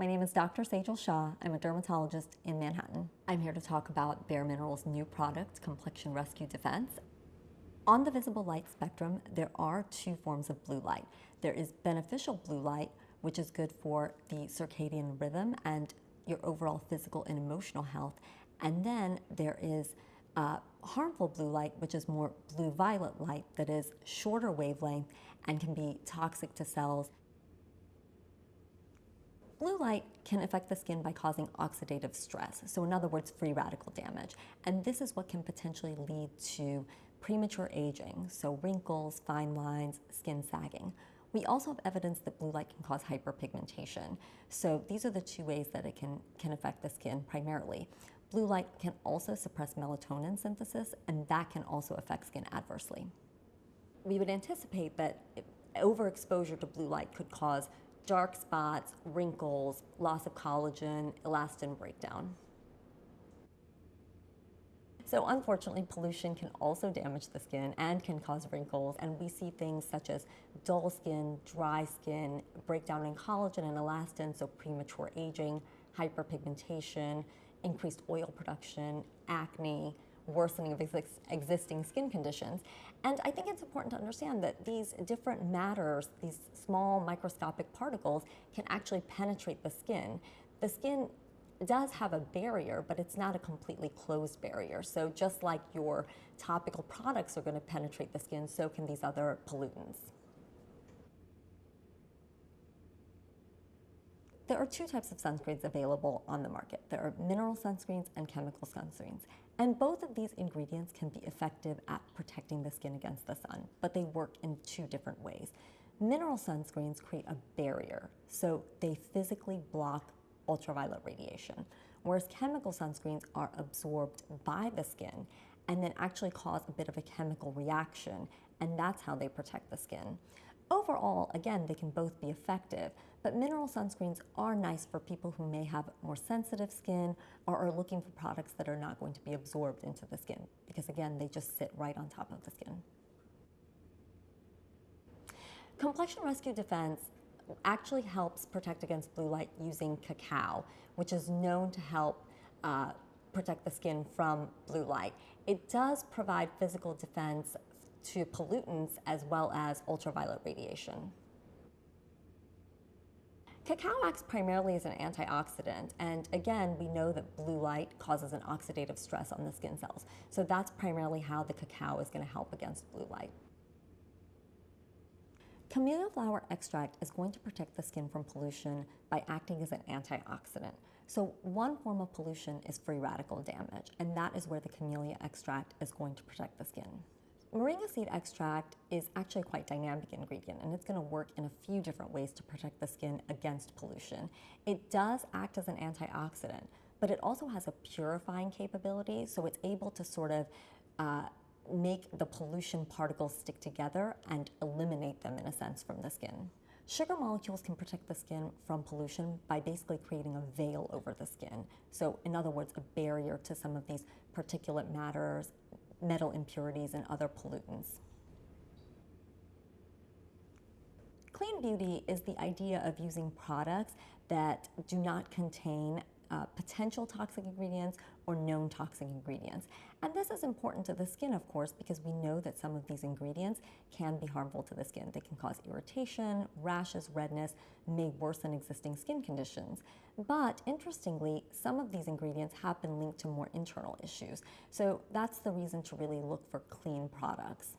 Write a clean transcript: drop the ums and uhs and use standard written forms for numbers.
My name is Dr. Sejal Shah. I'm a dermatologist in Manhattan. I'm here to talk about bareMinerals' new product, Complexion Rescue Defense. On the visible light spectrum, there are two forms of blue light. There is beneficial blue light, which is good for the circadian rhythm and your overall physical and emotional health. And then there is harmful blue light, which is more blue-violet light that is shorter wavelength and can be toxic to cells. Blue light can affect the skin by causing oxidative stress, so in other words, free radical damage. And this is what can potentially lead to premature aging, so wrinkles, fine lines, skin sagging. We also have evidence that blue light can cause hyperpigmentation. So these are the two ways that it can affect the skin primarily. Blue light can also suppress melatonin synthesis, and that can also affect skin adversely. We would anticipate that overexposure to blue light could cause dark spots, wrinkles, loss of collagen, elastin breakdown. So unfortunately, pollution can also damage the skin and can cause wrinkles, and we see things such as dull skin, dry skin, breakdown in collagen and elastin, so premature aging, hyperpigmentation, increased oil production, acne, worsening of existing skin conditions. And I think it's important to understand that these different matters, these small microscopic particles, can actually penetrate the skin. The skin does have a barrier, but it's not a completely closed barrier. So just like your topical products are going to penetrate the skin, so can these other pollutants. There are two types of sunscreens available on the market. There are mineral sunscreens and chemical sunscreens. And both of these ingredients can be effective at protecting the skin against the sun, but they work in two different ways. Mineral sunscreens create a barrier, so they physically block ultraviolet radiation, whereas chemical sunscreens are absorbed by the skin and then actually cause a bit of a chemical reaction, and that's how they protect the skin. Overall, again, they can both be effective, but mineral sunscreens are nice for people who may have more sensitive skin or are looking for products that are not going to be absorbed into the skin, because again, they just sit right on top of the skin. Complexion Rescue Defense actually helps protect against blue light using CACAO, which is known to help protect the skin from blue light. It does provide physical defense to pollutants as well as ultraviolet radiation. CACAO acts primarily as an antioxidant, and again, we know that blue light causes an oxidative stress on the skin cells. So that's primarily how the CACAO is going to help against blue light. Camellia flower extract is going to protect the skin from pollution by acting as an antioxidant. So one form of pollution is free radical damage, and that is where the camellia extract is going to protect the skin. Moringa seed extract is actually a quite dynamic ingredient, and it's going to work in a few different ways to protect the skin against pollution. It does act as an antioxidant, but it also has a purifying capability, so it's able to sort of make the pollution particles stick together and eliminate them in a sense from the skin. Sugar molecules can protect the skin from pollution by basically creating a veil over the skin. So in other words, a barrier to some of these particulate matters, metal impurities, and other pollutants. Clean beauty is the idea of using products that do not contain potential toxic ingredients or known toxic ingredients. And this is important to the skin, of course, because we know that some of these ingredients can be harmful to the skin. They can cause irritation, rashes, redness, may worsen existing skin conditions. But interestingly, some of these ingredients have been linked to more internal issues. So that's the reason to really look for clean products.